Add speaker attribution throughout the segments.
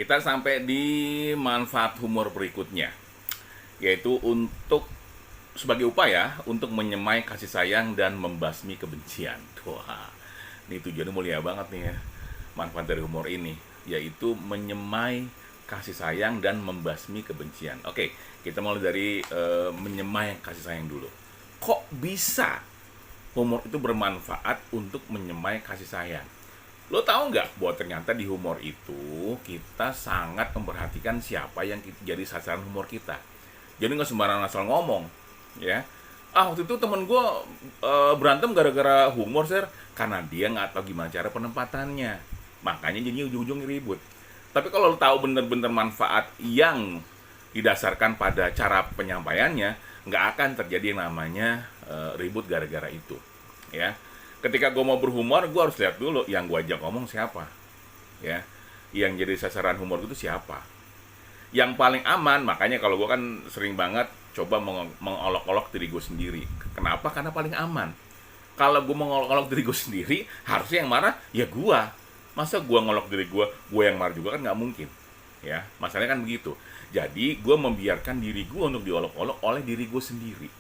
Speaker 1: Kita sampai di manfaat humor berikutnya, yaitu untuk sebagai upaya untuk menyemai kasih sayang dan membasmi kebencian. Wah, ini tujuannya mulia banget nih ya. Manfaat dari humor ini yaitu menyemai kasih sayang dan membasmi kebencian. Oke, kita mulai dari menyemai kasih sayang dulu. Kok bisa humor itu bermanfaat untuk menyemai kasih sayang? Lo tahu nggak bahwa ternyata di humor itu kita sangat memperhatikan siapa yang jadi sasaran humor kita. Jadi nggak sembarangan asal ngomong, ya. Waktu itu temen gue berantem gara-gara humor, sir, karena dia nggak tahu gimana cara penempatannya. Makanya jadi ujung-ujung ribut. Tapi kalau lo tahu bener-bener manfaat yang didasarkan pada cara penyampaiannya, nggak akan terjadi yang namanya ribut gara-gara itu, ya. Ketika gue mau berhumor, gue harus lihat dulu yang gue ajak ngomong siapa, ya, yang jadi sasaran humor itu siapa. Yang paling aman, makanya kalau gue kan sering banget coba mengolok-olok diri gue sendiri. Kenapa? Karena paling aman. Kalau gue mengolok-olok diri gue sendiri, harusnya yang marah ya gue. Masa gue ngolok diri gue yang marah juga, kan nggak mungkin, ya. Masalahnya kan begitu. Jadi gue membiarkan diri gue untuk diolok-olok oleh diri gue sendiri.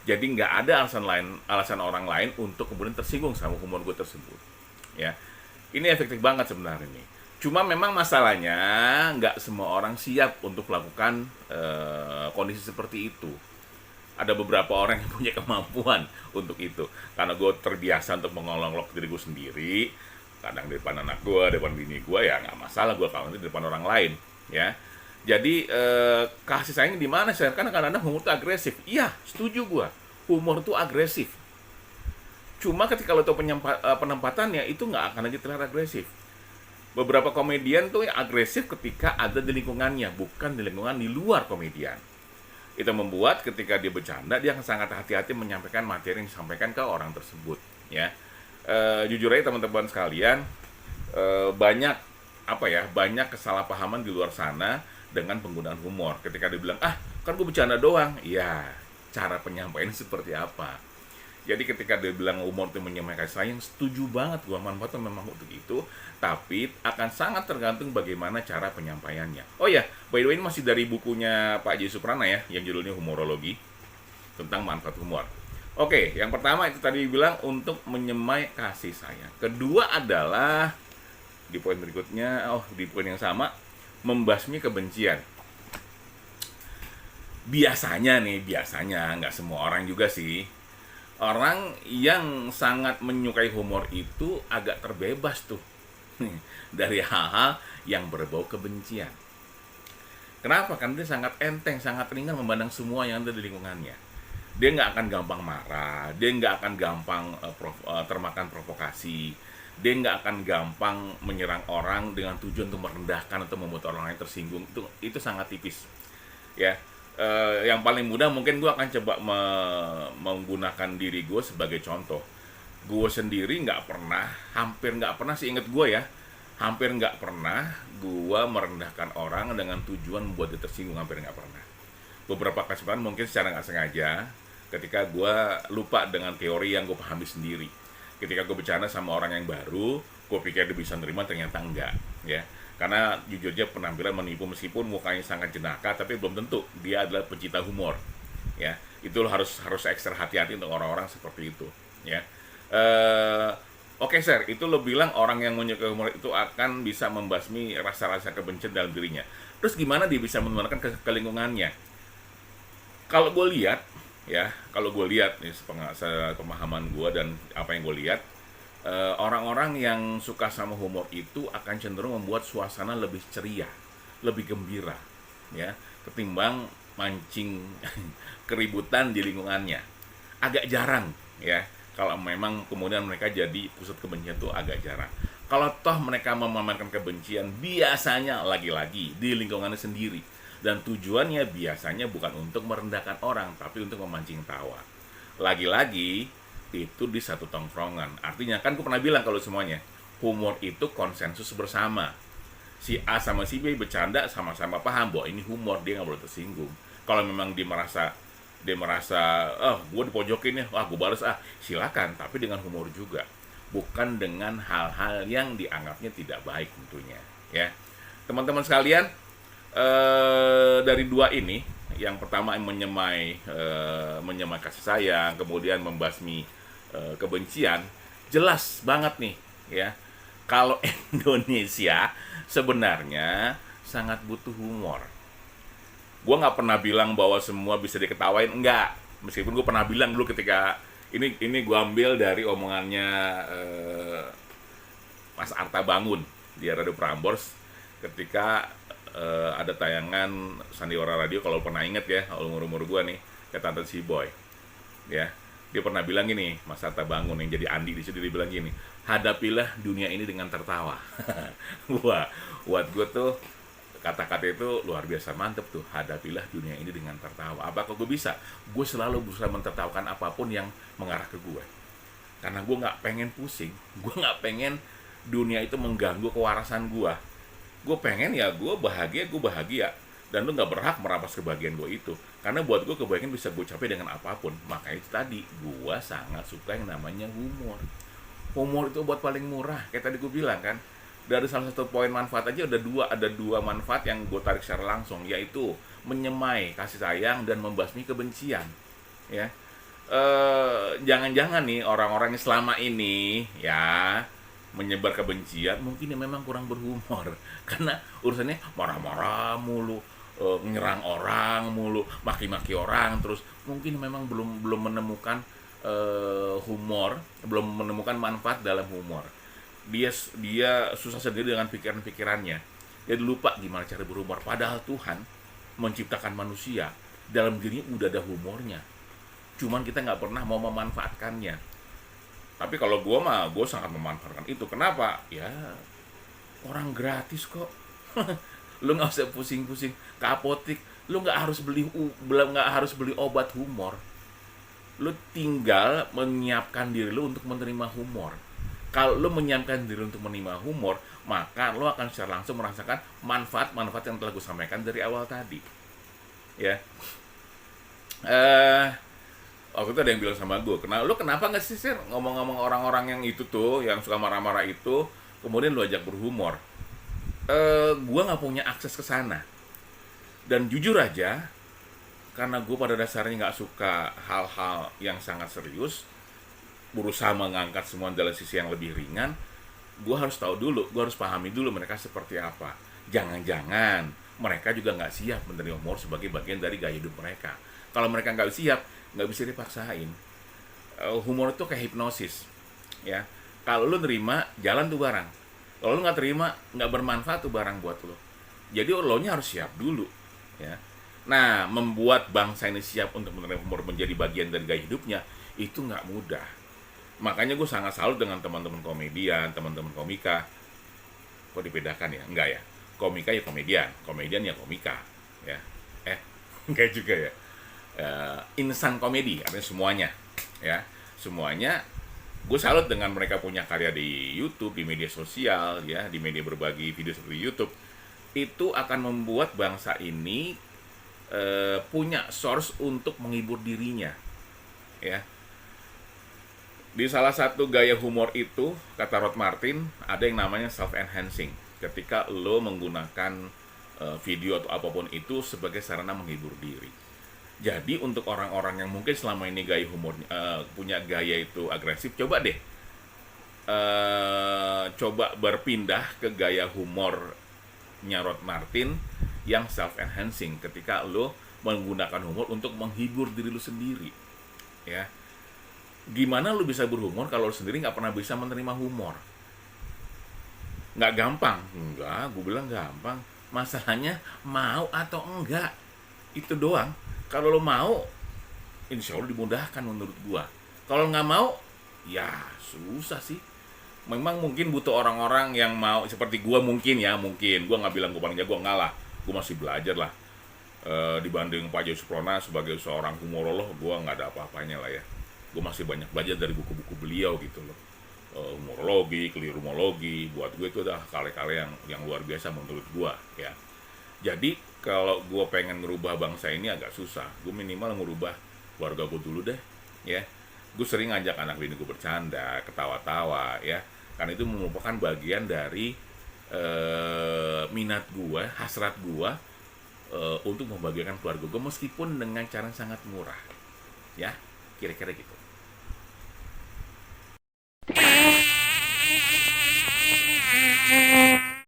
Speaker 1: Jadi nggak ada alasan orang lain untuk kemudian tersinggung sama humor gue tersebut, ya. Ini efektif banget sebenarnya nih. Cuma memang masalahnya nggak semua orang siap untuk melakukan kondisi seperti itu. Ada beberapa orang yang punya kemampuan untuk itu. Karena gue terbiasa untuk mengolok-olok diri gue sendiri, kadang di depan anak gue, depan bini gue, ya nggak masalah gue kalau nanti di depan orang lain, ya. Jadi kasih sayang di mana, sih? Karena kadang-kadang humor itu agresif. Iya, setuju gue. Humor itu agresif. Cuma ketika lo tahu penempatannya, itu nggak akan lagi terlihat agresif. Beberapa komedian tuh yang agresif ketika ada di lingkungannya, bukan di lingkungan di luar komedian. Itu membuat ketika dia bercanda, dia akan sangat hati-hati menyampaikan materi yang disampaikan ke orang tersebut, ya. Jujur aja teman-teman sekalian, banyak banyak kesalahpahaman di luar sana dengan penggunaan humor. Ketika dia bilang, kan gue bercanda doang. Ya, cara penyampaiannya seperti apa. Jadi ketika dia bilang humor itu menyemai kasih sayang, setuju banget gue, manfaatnya memang untuk itu. Tapi akan sangat tergantung bagaimana cara penyampaiannya. Oh ya, by the way, ini masih dari bukunya Pak J. Suprana ya, yang judulnya Humorologi, tentang manfaat humor. Oke, yang pertama itu tadi bilang untuk menyemai kasih sayang. Kedua adalah di poin berikutnya, di poin yang sama, membasmi kebencian. Biasanya nggak semua orang juga sih. Orang yang sangat menyukai humor itu agak terbebas tuh dari hal-hal yang berbau kebencian. Kenapa? Karena dia sangat enteng, sangat ringan memandang semua yang ada di lingkungannya. Dia nggak akan gampang marah, dia nggak akan gampang termakan provokasi, dia nggak akan gampang menyerang orang dengan tujuan untuk merendahkan atau membuat orang lain tersinggung. Itu sangat tipis, ya. Yang paling mudah mungkin gue akan coba menggunakan diri gue sebagai contoh. Gue sendiri hampir nggak pernah sih, inget gue ya, hampir nggak pernah gue merendahkan orang dengan tujuan membuat dia tersinggung, hampir nggak pernah. Beberapa kesempatan mungkin secara nggak sengaja, ketika gue lupa dengan teori yang gue pahami sendiri. Ketika gue bercanda sama orang yang baru, gue pikir dia bisa nerima, ternyata enggak, ya. Karena jujur aja penampilan menipu, meskipun mukanya sangat jenaka, tapi belum tentu dia adalah pecinta humor, ya. Itu harus ekstra hati-hati untuk orang-orang seperti itu, ya. Oke, sir, itu lo bilang orang yang menyukai humor itu akan bisa membasmi rasa-rasa kebencian dalam dirinya. Terus gimana dia bisa menularkan ke lingkungannya? Kalau gue lihat, ya, nih pemahaman gue dan apa yang gue lihat, orang-orang yang suka sama humor itu akan cenderung membuat suasana lebih ceria, lebih gembira, ya, ketimbang mancing keributan di lingkungannya. Agak jarang, ya, kalau memang kemudian mereka jadi pusat kebencian, itu agak jarang. Kalau toh mereka memamerkan kebencian, biasanya lagi-lagi di lingkungannya sendiri. Dan tujuannya biasanya bukan untuk merendahkan orang, tapi untuk memancing tawa. Lagi-lagi, itu di satu tongkrongan. Artinya, kan gue pernah bilang kalau semuanya, humor itu konsensus bersama. Si A sama si B bercanda, sama-sama paham bahwa ini humor, dia nggak boleh tersinggung. Kalau memang dia merasa, gue dipojokin ya, gue balas, silakan, tapi dengan humor juga. Bukan dengan hal-hal yang dianggapnya tidak baik tentunya, ya. teman-teman sekalian, dari dua ini, yang pertama menyemai kasih sayang, kemudian membasmi kebencian, jelas banget nih ya, kalau Indonesia sebenarnya sangat butuh humor. Gue nggak pernah bilang bahwa semua bisa diketawain, enggak. Meskipun gue pernah bilang dulu ketika ini gue ambil dari omongannya Mas Arta Bangun di Radio Prambors ketika ada tayangan Sandiwara Radio, kalau pernah inget ya, umur gue nih, kayak Tante Si Boy ya, dia pernah bilang gini, Mas Arta Bangun yang jadi Andi di situ, dia bilang gini, hadapilah dunia ini dengan tertawa. Wah, buat gue tuh kata-kata itu luar biasa mantep tuh, hadapilah dunia ini dengan tertawa. Apakah gue bisa? Gue selalu berusaha mentertawakan apapun yang mengarah ke gue, karena gue nggak pengen pusing, gue nggak pengen dunia itu mengganggu kewarasan gue. Gue pengen ya gue bahagia, dan lu nggak berhak merampas kebahagiaan gue itu, karena buat gue kebahagiaan bisa gue capai dengan apapun. Makanya itu tadi, gue sangat suka yang namanya humor. Humor itu buat paling murah, kayak tadi gue bilang kan, dari salah satu poin manfaat aja ada dua manfaat yang gue tarik secara langsung, yaitu menyemai kasih sayang dan membasmi kebencian ya. Jangan-jangan nih orang-orang yang selama ini ya menyebar kebencian mungkin ya memang kurang berhumor, karena urusannya marah-marah mulu, nyerang orang mulu, maki-maki orang terus, mungkin memang belum menemukan humor, belum menemukan manfaat dalam humor. Dia susah sendiri dengan pikiran-pikirannya. Dia lupa gimana cara berhumor. Padahal Tuhan menciptakan manusia, dalam dirinya udah ada humornya. Cuman kita nggak pernah mau memanfaatkannya. Tapi kalau gue sangat memanfaatkan itu. Kenapa? Ya orang gratis kok. Lu nggak usah pusing-pusing ke apotik. Lu nggak harus beli obat humor. Lu tinggal menyiapkan diri lu untuk menerima humor. Kalau lu menyiapkan diri untuk menerima humor, maka lu akan secara langsung merasakan manfaat-manfaat yang telah gue sampaikan dari awal tadi. Ya. Waktu itu ada yang bilang sama gue, lu kenapa nggak sih ngomong-ngomong orang-orang yang itu tuh, yang suka marah-marah itu, kemudian lu ajak berhumor? Gue nggak punya akses ke sana. Dan jujur aja, karena gue pada dasarnya nggak suka hal-hal yang sangat serius, berusaha mengangkat semua dalam sisi yang lebih ringan, gue harus tahu dulu, gue harus pahami dulu mereka seperti apa. Jangan-jangan mereka juga nggak siap menerima humor sebagai bagian dari gaya hidup mereka. Kalau mereka nggak siap, nggak bisa dipaksain. Humor itu kayak hipnosis, ya. Kalau lu nerima, jalan tuh barang. Kalau lu nggak terima, nggak bermanfaat tuh barang buat lu. Jadi lo nya harus siap dulu, ya. Nah, membuat bangsa ini siap untuk menerima humor menjadi bagian dari gaya hidupnya itu nggak mudah. Makanya gue sangat salut dengan teman-teman komedian, teman-teman komika. Kok dibedakan ya? Enggak ya. Komika ya komedian ya komika, ya. Enggak juga ya. Insan komedi, artinya semuanya, ya, semuanya. Gue salut dengan mereka punya karya di YouTube, di media sosial, ya, di media berbagi video seperti YouTube. Itu akan membuat bangsa ini punya source untuk menghibur dirinya, ya. Di salah satu gaya humor itu, kata Rod Martin, ada yang namanya self-enhancing. Ketika lo menggunakan video atau apapun itu sebagai sarana menghibur diri. Jadi untuk orang-orang yang mungkin selama ini gaya humor punya gaya itu agresif, coba deh coba berpindah ke gaya humornya Rod Martin yang self-enhancing, ketika lo menggunakan humor untuk menghibur diri lo sendiri, ya. Gimana lo bisa berhumor kalau lo sendiri nggak pernah bisa menerima humor? Nggak gampang. Enggak, gue bilang gampang. Masalahnya mau atau enggak, itu doang. Kalau lo mau, insya Allah dimudahkan menurut gua. Kalau nggak mau, ya susah sih. Memang mungkin butuh orang-orang yang mau seperti gua, mungkin. Gua nggak bilang gua paling jago, nggak lah. Gua masih belajar lah. Dibanding Pak Joy Suprona sebagai seorang humorolog, gua nggak ada apa-apanya lah ya. Gua masih banyak belajar dari buku-buku beliau gitu loh. Humorologi, kelirumologi, buat gue itu adalah karya-karya yang luar biasa menurut gua, ya. Jadi kalau gue pengen merubah bangsa ini agak susah. Gue minimal merubah keluarga gue dulu deh, ya. Gue sering ngajak anak bini gue bercanda, ketawa-tawa, ya. Karena itu merupakan bagian dari minat gue, hasrat gue untuk membahagiakan keluarga gue meskipun dengan cara yang sangat murah. Ya, kira-kira gitu.